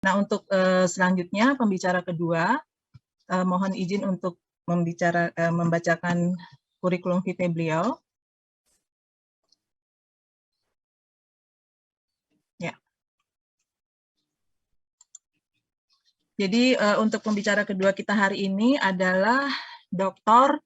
Nah, untuk selanjutnya pembicara kedua, mohon izin untuk membacakan kurikulum vitae beliau. Ya. Jadi untuk pembicara kedua kita hari ini adalah Dr.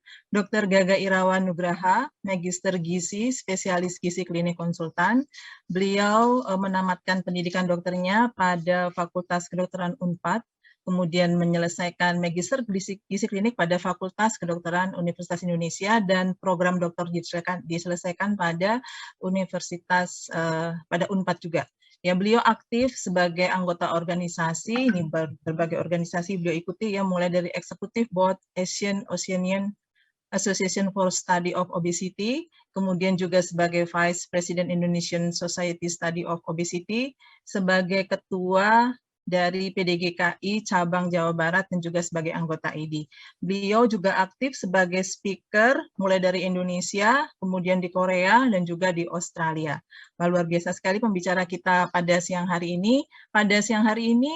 Gaga Irawan Nugraha, Magister Gizi, spesialis gizi klinik konsultan. Beliau menamatkan pendidikan dokternya pada Fakultas Kedokteran Unpad, kemudian menyelesaikan Magister Gizi Klinik pada Fakultas Kedokteran Universitas Indonesia, dan program doktor diselesaikan pada Universitas pada Unpad juga. Ya, beliau aktif sebagai anggota organisasi, ini berbagai organisasi beliau ikuti ya, mulai dari Executive Board Oceanian Association for Study of Obesity, kemudian juga sebagai Vice President Indonesian Society Study of Obesity, sebagai ketua dari PDGKI cabang Jawa Barat, dan juga sebagai anggota ID. Beliau juga aktif sebagai speaker mulai dari Indonesia, kemudian di Korea, dan juga di Australia. Luar biasa sekali pembicara kita pada siang hari ini. Pada siang hari ini,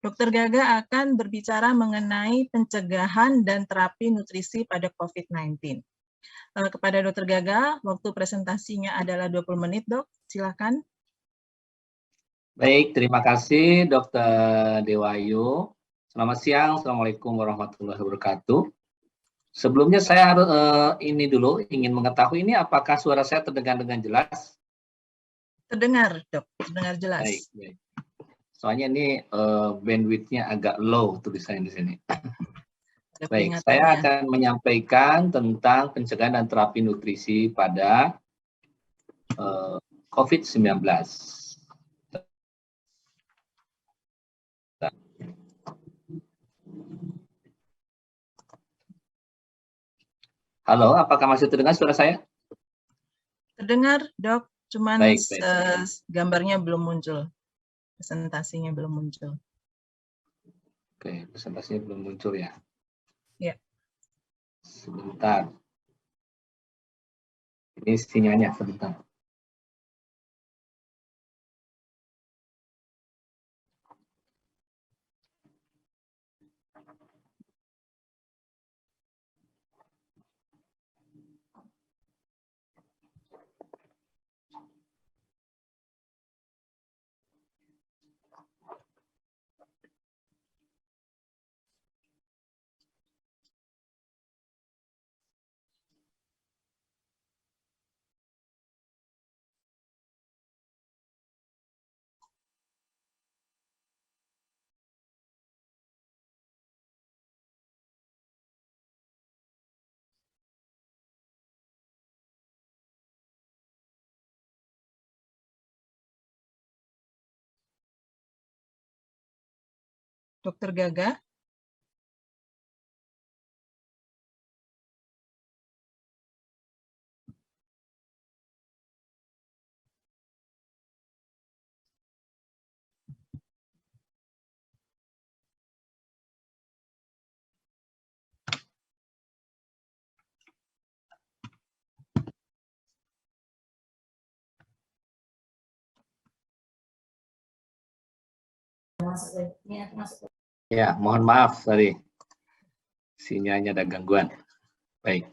Dr. Gaga akan berbicara mengenai pencegahan dan terapi nutrisi pada COVID-19. Kepada Dr. Gaga, waktu presentasinya adalah 20 menit, Dok. Silakan. Baik, terima kasih Dr. Dewayu. Selamat siang, Assalamualaikum warahmatullahi wabarakatuh. Sebelumnya saya harus ini dulu ingin mengetahui ini apakah suara saya terdengar dengan jelas? Terdengar, Dok. Terdengar jelas. Baik, baik. Soalnya ini bandwidth-nya agak low tulisannya di sini. Baik, saya akan menyampaikan tentang pencegahan dan terapi nutrisi pada COVID-19. Halo, apakah masih terdengar suara saya? Terdengar, Dok. Cuman baik. Gambarnya belum muncul. Presentasinya belum muncul. Oke, presentasinya belum muncul ya? Ya. Sebentar. Ini sinyalnya, sebentar. Dr. Gaga. Ya, mohon maaf tadi sinyalnya ada gangguan. Baik.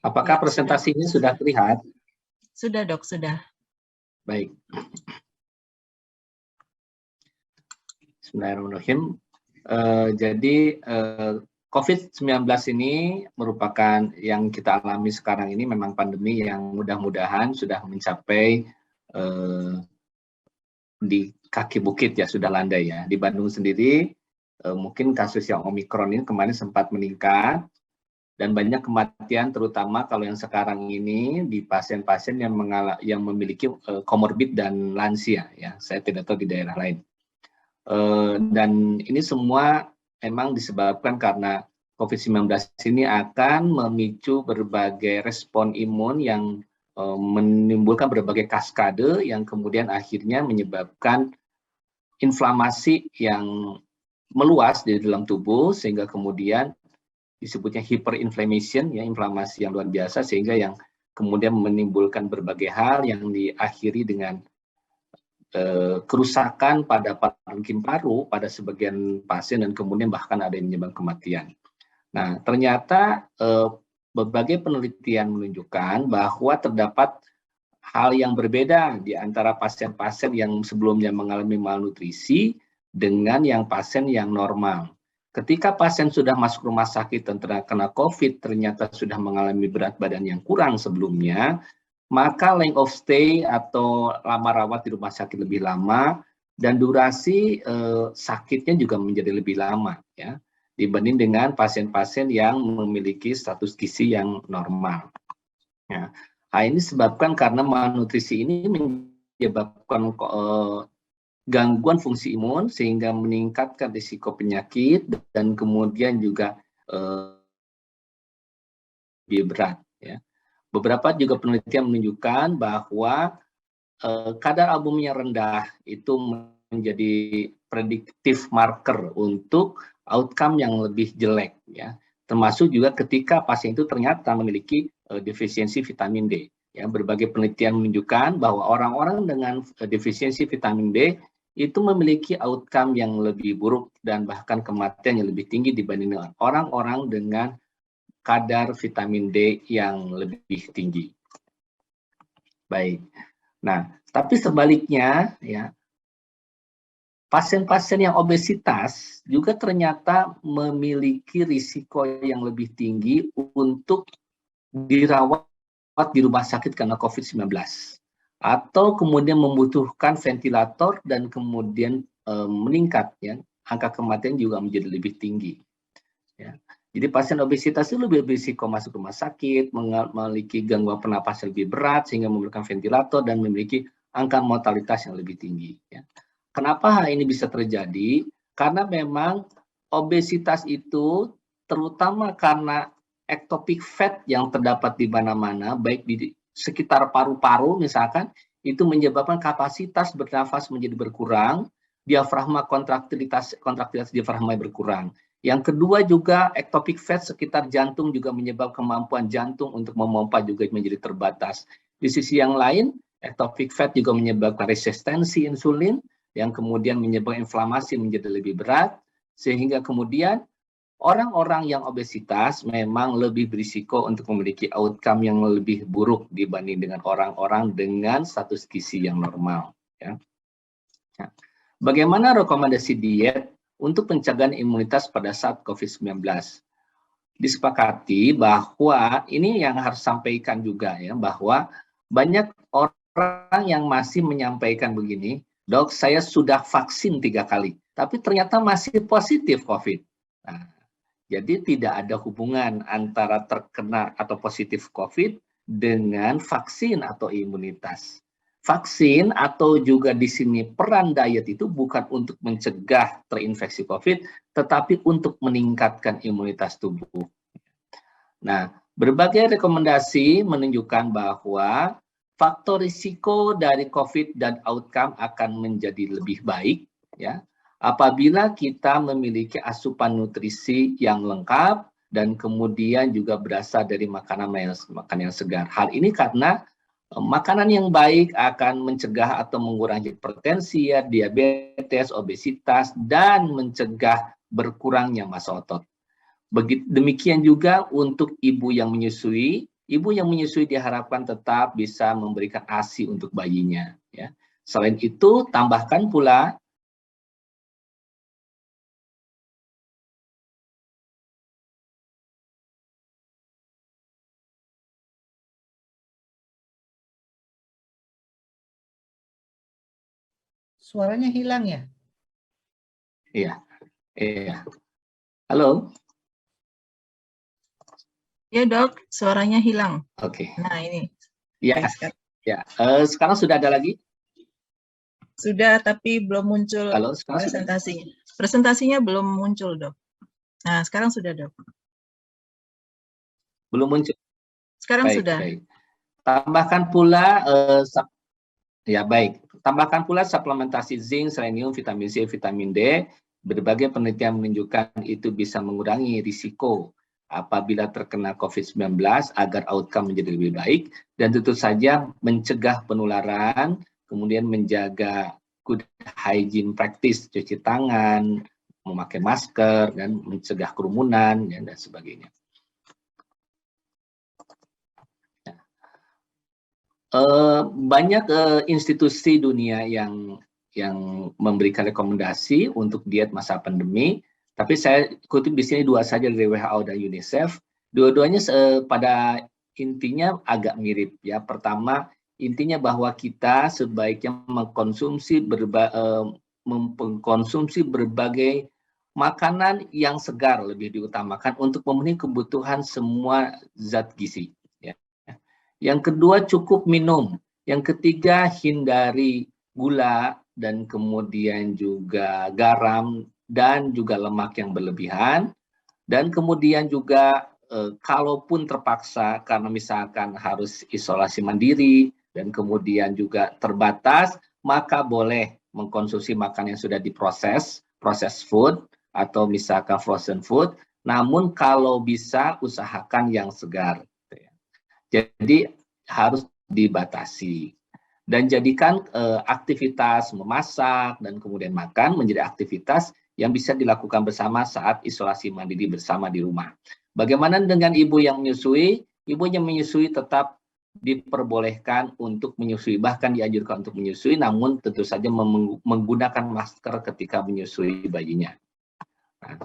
Apakah presentasinya sudah terlihat? Sudah, Dok, sudah. Baik. Bismillahirrahmanirrahim. Jadi COVID-19 ini merupakan yang kita alami sekarang ini memang pandemi yang mudah-mudahan sudah mencapai di kaki bukit ya, sudah landai ya. Di Bandung sendiri mungkin kasus yang Omikron ini kemarin sempat meningkat dan banyak kematian, terutama kalau yang sekarang ini di pasien-pasien yang memiliki komorbid dan lansia ya. Saya tidak tahu di daerah lain. Dan ini semua memang disebabkan karena COVID-19 ini akan memicu berbagai respon imun yang menimbulkan berbagai kaskade yang kemudian akhirnya menyebabkan inflamasi yang meluas di dalam tubuh sehingga kemudian disebutnya hyperinflammation, ya, inflamasi yang luar biasa, sehingga yang kemudian menimbulkan berbagai hal yang diakhiri dengan kerusakan pada paru paru pada sebagian pasien dan kemudian bahkan ada yang menyebabkan kematian. Nah, ternyata berbagai penelitian menunjukkan bahwa terdapat hal yang berbeda di antara pasien-pasien yang sebelumnya mengalami malnutrisi dengan yang pasien yang normal. Ketika pasien sudah masuk rumah sakit dan terkena COVID, ternyata sudah mengalami berat badan yang kurang sebelumnya, maka length of stay atau lama rawat di rumah sakit lebih lama dan durasi sakitnya juga menjadi lebih lama, ya, dibanding dengan pasien-pasien yang memiliki status gizi yang normal. Ya. Hal ini disebabkan karena malnutrisi ini menyebabkan gangguan fungsi imun sehingga meningkatkan risiko penyakit dan kemudian juga lebih berat. Ya. Beberapa juga penelitian menunjukkan bahwa kadar albumin yang rendah itu menjadi prediktif marker untuk outcome yang lebih jelek, ya. Termasuk juga ketika pasien itu ternyata memiliki defisiensi vitamin D. Ya, berbagai penelitian menunjukkan bahwa orang-orang dengan defisiensi vitamin D itu memiliki outcome yang lebih buruk dan bahkan kematian yang lebih tinggi dibanding dengan orang-orang dengan kadar vitamin D yang lebih tinggi. Baik. Nah, tapi sebaliknya, ya, pasien-pasien yang obesitas juga ternyata memiliki risiko yang lebih tinggi untuk dirawat di rumah sakit karena COVID-19 atau kemudian membutuhkan ventilator dan kemudian meningkat, ya, angka kematian juga menjadi lebih tinggi. Ya. Jadi pasien obesitas itu lebih berisiko masuk rumah sakit, memiliki gangguan pernapasan lebih berat sehingga memerlukan ventilator dan memiliki angka mortalitas yang lebih tinggi. Ya. Kenapa hal ini bisa terjadi? Karena memang obesitas itu terutama karena ectopic fat yang terdapat di mana-mana, baik di sekitar paru-paru misalkan, itu menyebabkan kapasitas bernafas menjadi berkurang, diafragma kontraktilitas diafragma berkurang. Yang kedua juga ectopic fat sekitar jantung juga menyebabkan kemampuan jantung untuk memompa juga menjadi terbatas. Di sisi yang lain, ectopic fat juga menyebabkan resistensi insulin yang kemudian menyebabkan inflamasi menjadi lebih berat, sehingga kemudian orang-orang yang obesitas memang lebih berisiko untuk memiliki outcome yang lebih buruk dibanding dengan orang-orang dengan status gizi yang normal. Ya. Nah, bagaimana rekomendasi diet untuk pencegahan imunitas pada saat COVID-19? Disepakati bahwa ini yang harus sampaikan juga, ya, bahwa banyak orang yang masih menyampaikan begini, dok, saya sudah vaksin 3 kali, tapi ternyata masih positif COVID. Nah, jadi tidak ada hubungan antara terkena atau positif COVID dengan vaksin atau imunitas. Vaksin atau juga di sini peran diet itu bukan untuk mencegah terinfeksi COVID, tetapi untuk meningkatkan imunitas tubuh. Nah, berbagai rekomendasi menunjukkan bahwa faktor risiko dari COVID dan outcome akan menjadi lebih baik, ya, apabila kita memiliki asupan nutrisi yang lengkap dan kemudian juga berasal dari makanan yang segar. Hal ini karena makanan yang baik akan mencegah atau mengurangi hipertensi, ya, diabetes, obesitas, dan mencegah berkurangnya massa otot. Demikian juga untuk ibu yang menyusui. Ibu yang menyusui diharapkan tetap bisa memberikan ASI untuk bayinya. Ya. Selain itu, tambahkan pula Suaranya hilang ya? Iya, iya. Halo? Ya dok, suaranya hilang. Oke. Nah ini. Ya, ya. Sekarang sudah ada lagi? Sudah, tapi belum muncul presentasinya. Presentasinya belum muncul dok. Nah, sekarang sudah dok. Belum muncul? Sekarang baik, sudah. Baik. Tambahkan pula, ya baik. Tambahkan pula suplementasi zinc, selenium, vitamin C, vitamin D Berbagai penelitian menunjukkan itu bisa mengurangi risiko apabila terkena COVID-19 agar outcome menjadi lebih baik, dan tentu saja mencegah penularan, kemudian menjaga good hygiene practice, cuci tangan, memakai masker, dan mencegah kerumunan, dan sebagainya. Banyak institusi dunia yang memberikan rekomendasi untuk diet masa pandemi, tapi saya kutip di sini dua saja dari WHO dan UNICEF. Dua-duanya pada intinya agak mirip ya. Pertama, intinya bahwa kita sebaiknya mengkonsumsi berbagai makanan yang segar lebih diutamakan untuk memenuhi kebutuhan semua zat gizi. Ya. Yang kedua, cukup minum. Yang ketiga, hindari gula dan kemudian juga garam dan juga lemak yang berlebihan. Dan kemudian juga kalaupun terpaksa karena misalkan harus isolasi mandiri dan kemudian juga terbatas, maka boleh mengkonsumsi makanan yang sudah diproses, processed food atau misalkan frozen food, namun kalau bisa usahakan yang segar. Jadi harus dibatasi. Dan jadikan aktivitas memasak dan kemudian makan menjadi aktivitas yang bisa dilakukan bersama saat isolasi mandiri bersama di rumah. Bagaimana dengan ibu yang menyusui? Ibu yang menyusui tetap diperbolehkan untuk menyusui, bahkan dianjurkan untuk menyusui, namun tentu saja menggunakan masker ketika menyusui bayinya. Nah,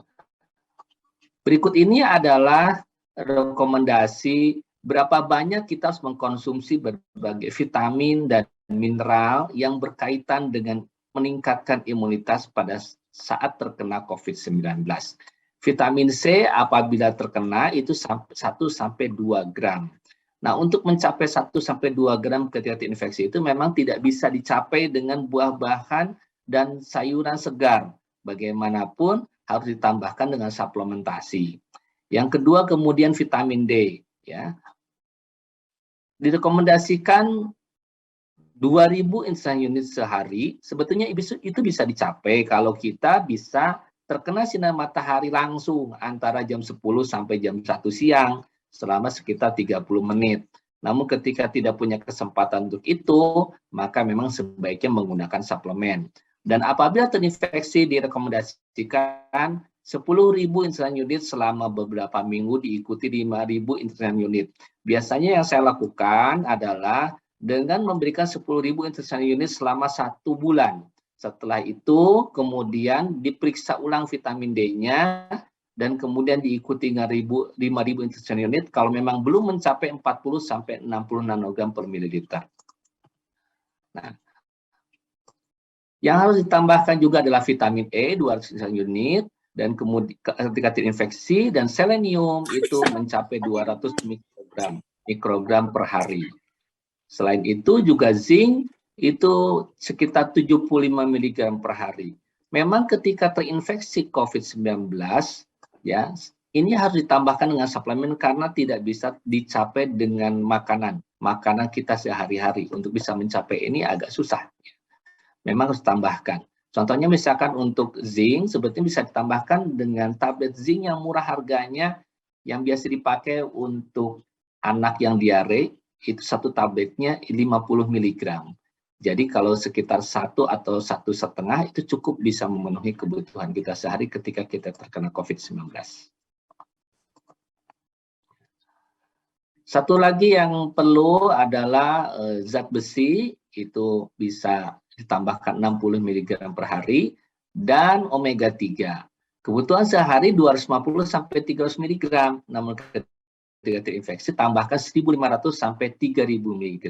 berikut ini adalah rekomendasi berapa banyak kita harus mengkonsumsi berbagai vitamin dan mineral yang berkaitan dengan meningkatkan imunitas pada saat terkena COVID-19. Vitamin C apabila terkena itu 1-2 gram. Nah, untuk mencapai 1-2 gram ketika terinfeksi itu memang tidak bisa dicapai dengan buah-bahan dan sayuran segar. Bagaimanapun harus ditambahkan dengan suplementasi. Yang kedua kemudian vitamin D, ya. Direkomendasikan 2.000 insulin unit sehari, sebetulnya itu bisa dicapai kalau kita bisa terkena sinar matahari langsung antara jam 10 sampai jam 1 siang selama sekitar 30 menit. Namun ketika tidak punya kesempatan untuk itu, maka memang sebaiknya menggunakan suplemen. Dan apabila terinfeksi direkomendasikan 10.000 insulin unit selama beberapa minggu diikuti 5.000 insulin unit. Biasanya yang saya lakukan adalah dengan memberikan 10.000 insulin unit selama 1 bulan. Setelah itu kemudian diperiksa ulang vitamin D-nya dan kemudian diikuti 5.000 insulin unit kalau memang belum mencapai 40-60 nanogram per mililiter. Nah, yang harus ditambahkan juga adalah vitamin E 200 insulin unit, dan kemudian ketika terinfeksi, dan selenium itu mencapai 200 mikrogram per hari. Selain itu juga zinc itu sekitar 75 mg per hari. Memang ketika terinfeksi COVID-19, ya, ini harus ditambahkan dengan suplemen karena tidak bisa dicapai dengan makanan kita sehari-hari. Untuk bisa mencapai ini agak susah. Memang harus ditambahkan. Contohnya misalkan untuk zinc, sebetulnya bisa ditambahkan dengan tablet zinc yang murah harganya, yang biasa dipakai untuk anak yang diare, itu satu tabletnya 50 mg. Jadi kalau sekitar 1 atau 1,5 itu cukup bisa memenuhi kebutuhan kita sehari ketika kita terkena COVID-19. Satu lagi yang perlu adalah zat besi, itu bisa ditambahkan 60 mg per hari, dan omega 3. Kebutuhan sehari 250 sampai 300 mg, namun ketika terinfeksi tambahkan 1.500 sampai 3.000 mg.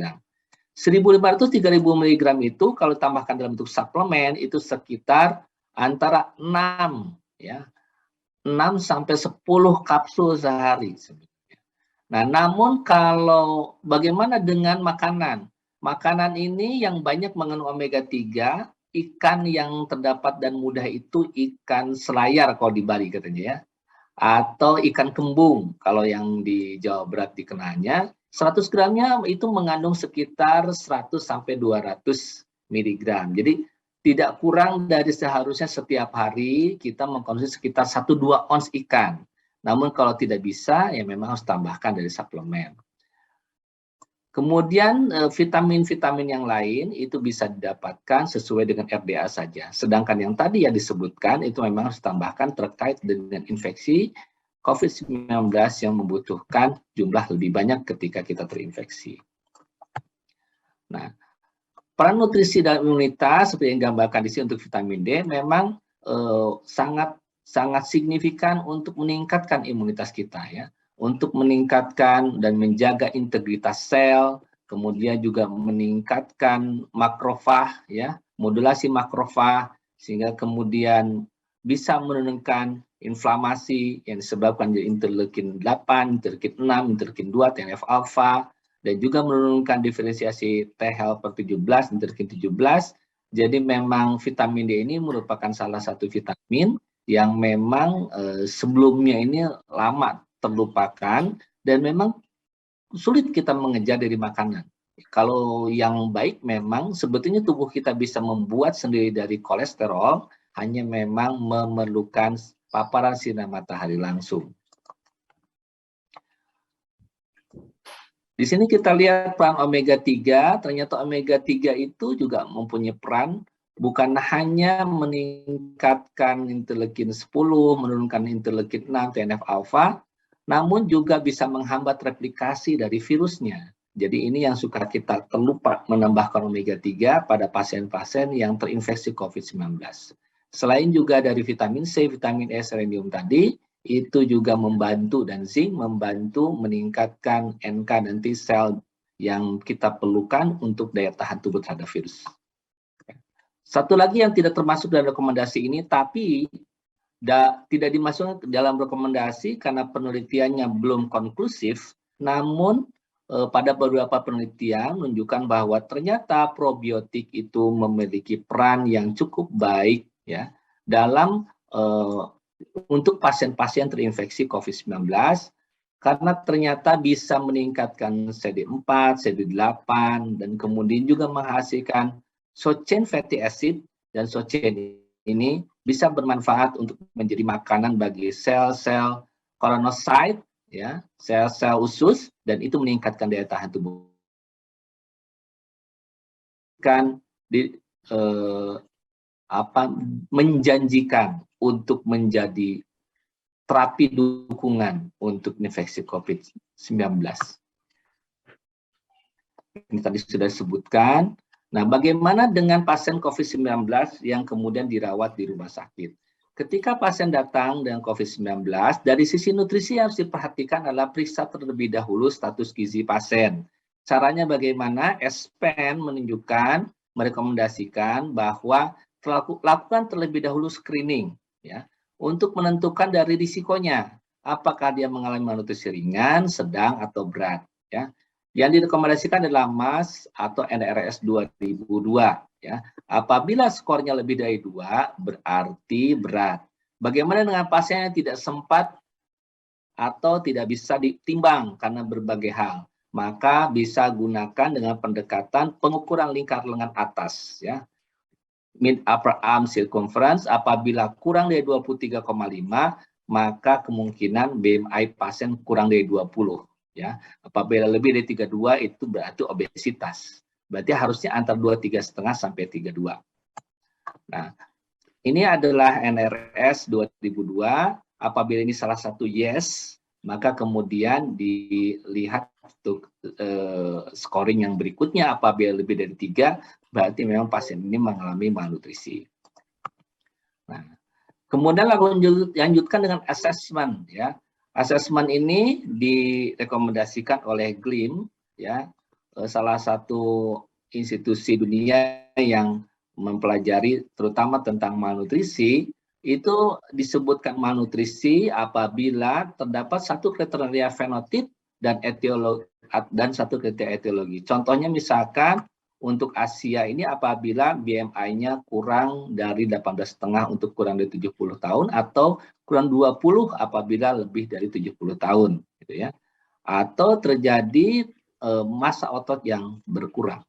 1.500 3.000 mg itu kalau tambahkan dalam bentuk suplemen itu sekitar antara 6 sampai 10 kapsul sehari. Nah, namun kalau bagaimana dengan makanan? Makanan ini yang banyak mengandung omega 3, ikan yang terdapat dan mudah itu ikan selayar kalau di Bali katanya ya. Atau ikan kembung kalau yang di Jawa Barat dikenalnya. 100 gramnya itu mengandung sekitar 100 sampai 200 mg. Jadi tidak kurang dari seharusnya setiap hari kita mengkonsumsi sekitar 1-2 ons ikan. Namun kalau tidak bisa, ya memang harus tambahkan dari suplemen. Kemudian vitamin-vitamin yang lain itu bisa didapatkan sesuai dengan RDA saja. Sedangkan yang tadi yang disebutkan itu memang harus ditambahkan terkait dengan infeksi COVID-19 yang membutuhkan jumlah lebih banyak ketika kita terinfeksi. Nah, peran nutrisi dan imunitas seperti yang digambarkan di sini untuk vitamin D memang sangat signifikan untuk meningkatkan imunitas kita ya, untuk meningkatkan dan menjaga integritas sel, kemudian juga meningkatkan makrofag ya, modulasi makrofag sehingga kemudian bisa menurunkan inflamasi yang disebabkan dari interleukin 8, interleukin 6, interleukin 2, TNF alfa, dan juga menurunkan diferensiasi T helper 17, interleukin 17. Jadi memang vitamin D ini merupakan salah satu vitamin yang memang sebelumnya ini lama terlupakan dan memang sulit kita mengejar dari makanan. Kalau yang baik memang sebetulnya tubuh kita bisa membuat sendiri dari kolesterol, hanya memang memerlukan paparan sinar matahari langsung. Di sini kita lihat peran omega 3, ternyata omega 3 itu juga mempunyai peran bukan hanya meningkatkan interleukin 10, menurunkan interleukin 6, TNF alfa, namun juga bisa menghambat replikasi dari virusnya. Jadi ini yang suka kita terlupa menambahkan omega 3 pada pasien-pasien yang terinfeksi COVID-19. Selain juga dari vitamin C, vitamin E, selenium tadi, itu juga membantu dan zinc membantu meningkatkan NK dan T sel yang kita perlukan untuk daya tahan tubuh terhadap virus. Satu lagi yang tidak termasuk dalam rekomendasi ini, tapi tidak dimasukkan dalam rekomendasi karena penelitiannya belum konklusif, namun pada beberapa penelitian menunjukkan bahwa ternyata probiotik itu memiliki peran yang cukup baik ya dalam untuk pasien-pasien terinfeksi COVID-19 karena ternyata bisa meningkatkan CD4, CD8 dan kemudian juga menghasilkan short chain fatty acid dan short chain ini bisa bermanfaat untuk menjadi makanan bagi sel-sel koloniosit ya, sel-sel usus dan itu meningkatkan daya tahan tubuh. Kan menjanjikan untuk menjadi terapi dukungan untuk infeksi COVID-19. Ini tadi sudah disebutkan. Nah, bagaimana dengan pasien COVID-19 yang kemudian dirawat di rumah sakit? Ketika pasien datang dengan COVID-19, dari sisi nutrisi yang harus diperhatikan adalah periksa terlebih dahulu status gizi pasien. Caranya bagaimana? SPEN menunjukkan, merekomendasikan bahwa lakukan terlebih dahulu screening ya untuk menentukan dari risikonya apakah dia mengalami malnutrisi ringan, sedang atau berat ya. Yang direkomendasikan adalah MAS atau NRS 2002 ya. Apabila skornya lebih dari 2 berarti berat. Bagaimana dengan pasien yang tidak sempat atau tidak bisa ditimbang karena berbagai hal? Maka bisa gunakan dengan pendekatan pengukuran lingkar lengan atas ya. Mid upper arm circumference apabila kurang dari 23,5 maka kemungkinan BMI pasien kurang dari 20 ya. Apabila lebih dari 32 itu berarti obesitas. Berarti harusnya antara 23,5 sampai 32. Nah, ini adalah NRS 2002. Apabila ini salah satu yes, maka kemudian dilihat untuk scoring yang berikutnya apabila lebih dari 3 berarti memang pasien ini mengalami malnutrisi. Nah, kemudian lanjutkan dengan assessment ya. Assessment ini direkomendasikan oleh GLIM ya, salah satu institusi dunia yang mempelajari terutama tentang malnutrisi. Itu disebutkan malnutrisi apabila terdapat satu kriteria fenotip dan etiologi dan satu kriteria etiologi. Contohnya misalkan untuk Asia ini apabila BMI-nya kurang dari 18,5 untuk kurang dari 70 tahun atau kurang 20 apabila lebih dari 70 tahun gitu ya. Atau terjadi massa otot yang berkurang.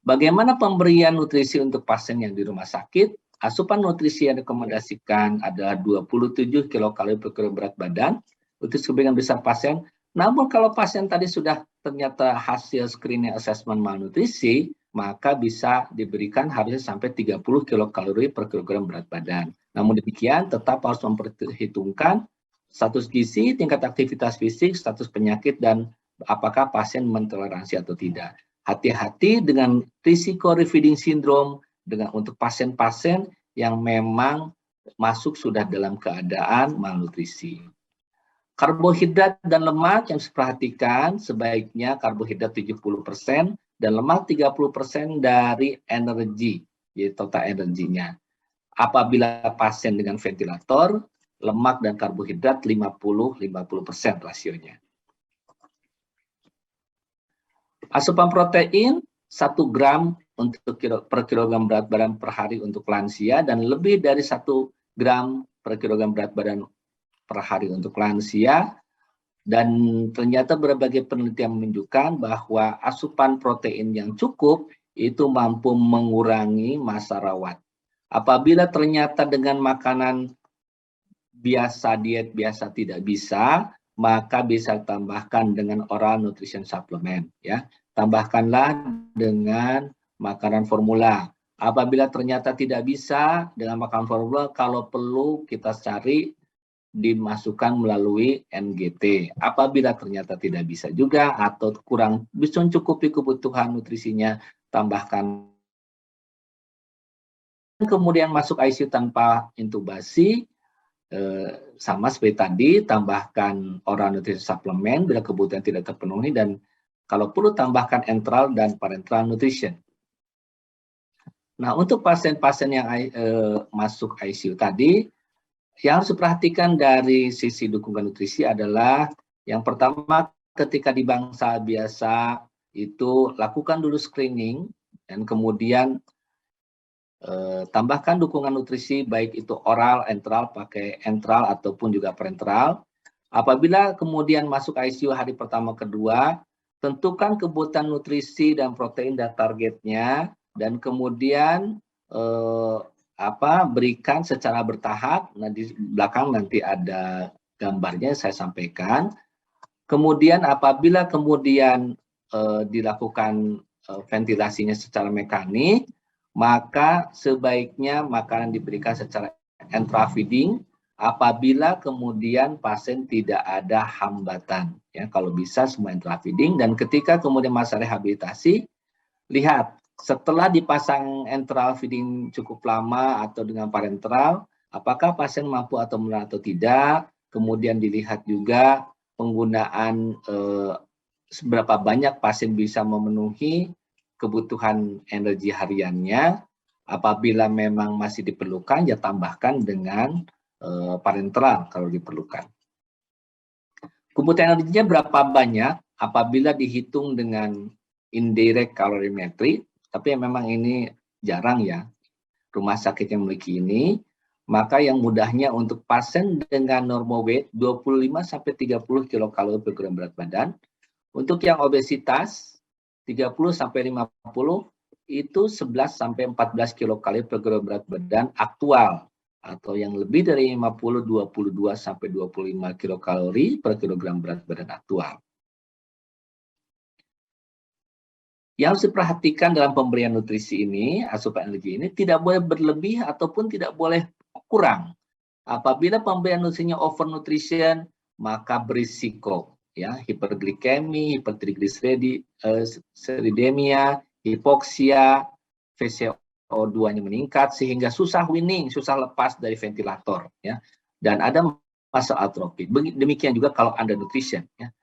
Bagaimana pemberian nutrisi untuk pasien yang di rumah sakit? Asupan nutrisi yang direkomendasikan adalah 27 kilokalori per kilo berat badan untuk sebagian besar pasien. Namun kalau pasien tadi sudah ternyata hasil screening assessment malnutrisi, maka bisa diberikan harusnya sampai 30 kilokalori per kilogram berat badan. Namun demikian tetap harus memperhitungkan status gizi, tingkat aktivitas fisik, status penyakit, dan apakah pasien mentoleransi atau tidak. Hati-hati dengan risiko refeeding syndrome untuk pasien-pasien yang memang masuk sudah dalam keadaan malnutrisi. Karbohidrat dan lemak yang diperhatikan sebaiknya karbohidrat 70% dan lemak 30% dari energi, yaitu total energinya. Apabila pasien dengan ventilator, lemak dan karbohidrat 50-50% rasionya. Asupan protein 1 gram per kilogram berat badan per hari untuk lansia dan lebih dari 1 gram per kilogram berat badan per hari untuk lansia. Dan ternyata berbagai penelitian menunjukkan bahwa asupan protein yang cukup itu mampu mengurangi masa rawat. Apabila ternyata dengan makanan biasa, diet biasa tidak bisa, maka bisa tambahkan dengan oral nutrition supplement, ya. Tambahkanlah dengan makanan formula. Apabila ternyata tidak bisa dengan makanan formula, kalau perlu kita cari dimasukkan melalui NGT. Apabila ternyata tidak bisa juga atau kurang bisa mencukupi kebutuhan nutrisinya, tambahkan. Kemudian masuk ICU tanpa intubasi, sama seperti tadi, tambahkan oral nutrition supplement bila kebutuhan tidak terpenuhi, dan kalau perlu tambahkan enteral dan parenteral nutrition. Nah, untuk pasien-pasien yang masuk ICU tadi, yang harus diperhatikan dari sisi dukungan nutrisi adalah yang pertama, ketika di bangsa biasa itu lakukan dulu screening dan kemudian tambahkan dukungan nutrisi baik itu oral, enteral, pakai enteral ataupun juga parenteral. Apabila kemudian masuk ICU hari pertama kedua, tentukan kebutuhan nutrisi dan protein dan targetnya, dan kemudian berikan secara bertahap. Nah, di belakang nanti ada gambarnya saya sampaikan. Kemudian apabila kemudian dilakukan ventilasinya secara mekanik, maka sebaiknya makanan diberikan secara enteral feeding apabila kemudian pasien tidak ada hambatan. Ya, kalau bisa semua enteral feeding, dan ketika kemudian masa rehabilitasi, lihat setelah dipasang enteral feeding cukup lama atau dengan parenteral, apakah pasien mampu atau menular atau tidak. Kemudian dilihat juga penggunaan seberapa banyak pasien bisa memenuhi kebutuhan energi hariannya. Apabila memang masih diperlukan, ya tambahkan dengan parenteral kalau diperlukan. Kebutuhan energinya berapa banyak apabila dihitung dengan indirect calorimetry, tapi memang ini jarang ya rumah sakit yang memiliki ini. Maka yang mudahnya untuk pasien dengan normal weight 25-30 kilokalori per gram berat badan. Untuk yang obesitas 30-50 itu 11-14 kilokalori per gram berat badan aktual, atau yang lebih dari 50 22-25 kilokalori per kilogram berat badan aktual. Yang harus diperhatikan dalam pemberian nutrisi ini, asupan energi ini tidak boleh berlebih ataupun tidak boleh kurang. Apabila pemberian nutrisinya overnutrition, maka berisiko ya hiperglikemi, hipertrigliseridemia, hipoksia, VCO2-nya meningkat sehingga susah weaning, susah lepas dari ventilator ya. Dan ada masa atrofi. Demikian juga kalau undernutrition ya.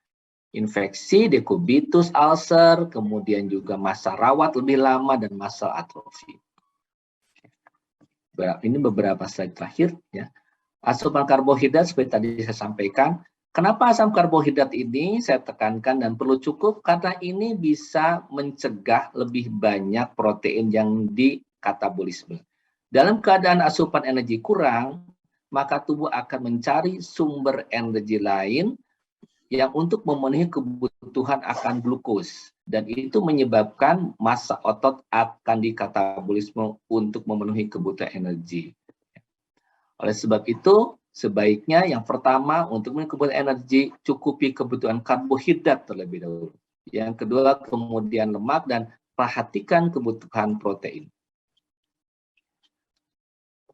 Infeksi, dekubitus, ulcer, kemudian juga masa rawat lebih lama dan masa atrofi. Ini beberapa slide terakhir ya. Asupan karbohidrat seperti tadi saya sampaikan. Kenapa asam karbohidrat ini saya tekankan dan perlu cukup? Karena ini bisa mencegah lebih banyak protein yang dikatabolisme. Dalam keadaan asupan energi kurang, maka tubuh akan mencari sumber energi lain yang untuk memenuhi kebutuhan akan glukos, dan itu menyebabkan massa otot akan dikatabolisme untuk memenuhi kebutuhan energi. Oleh sebab itu, sebaiknya yang pertama untuk memenuhi kebutuhan energi, cukupi kebutuhan karbohidrat terlebih dahulu. Yang kedua, kemudian lemak, dan perhatikan kebutuhan protein.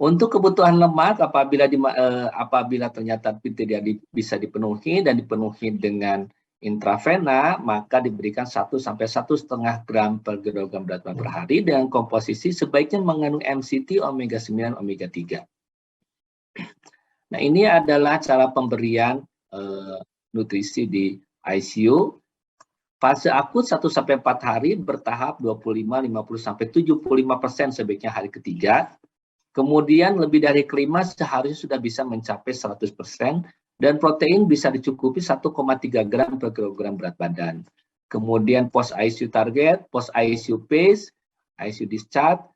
Untuk kebutuhan lemak, apabila ternyata tidak bisa dipenuhi dan dipenuhi dengan intravena, maka diberikan 1 sampai 1,5 gram per kilogram berat badan per hari dengan komposisi sebaiknya mengandung MCT, omega 9, omega 3. Nah, ini adalah cara pemberian nutrisi di ICU. Fase akut 1 sampai 4 hari, bertahap 25, 50 sampai 75% sebaiknya hari ketiga. Kemudian lebih dari kelima seharusnya sudah bisa mencapai 100% dan protein bisa dicukupi 1,3 gram per kilogram berat badan. Kemudian post ICU target, post ICU pace, ICU discharge,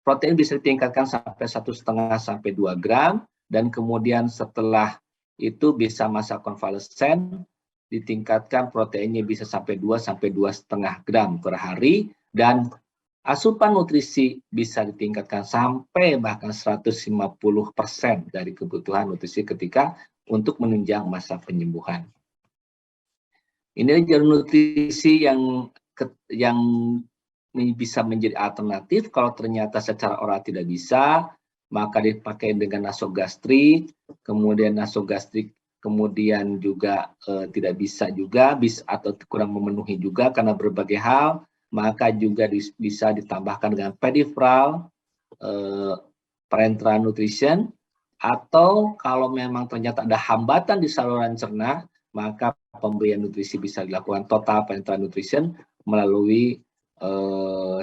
protein bisa ditingkatkan sampai 1,5 sampai 2 gram, dan kemudian setelah itu bisa masa konvalesen, ditingkatkan proteinnya bisa sampai 2 sampai 2,5 gram per hari, dan asupan nutrisi bisa ditingkatkan sampai bahkan 150% dari kebutuhan nutrisi ketika untuk menunjang masa penyembuhan. Ini jalur nutrisi yang bisa menjadi alternatif kalau ternyata secara oral tidak bisa, maka dipakai dengan nasogastrik, kemudian nasogastrik kemudian juga tidak bisa juga, atau kurang memenuhi juga karena berbagai hal, maka juga bisa ditambahkan dengan peripheral parenteral nutrition, atau kalau memang ternyata ada hambatan di saluran cerna, maka pemberian nutrisi bisa dilakukan total parenteral nutrition melalui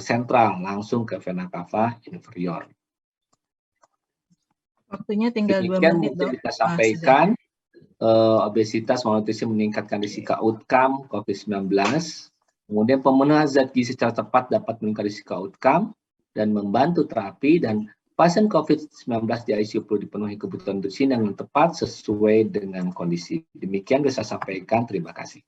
sentral langsung ke vena cava inferior. Waktunya tinggal 2 Demikian menit, mungkin Dok. kita sampaikan obesitas malnutrisi meningkatkan risiko outcome COVID-19. Kemudian pemenuhan zat gizi secara tepat dapat meningkatkan risiko outcome dan membantu terapi, dan pasien COVID-19 di ICU perlu dipenuhi kebutuhan nutrisi yang tepat sesuai dengan kondisi. Demikian bisa saya sampaikan. Terima kasih.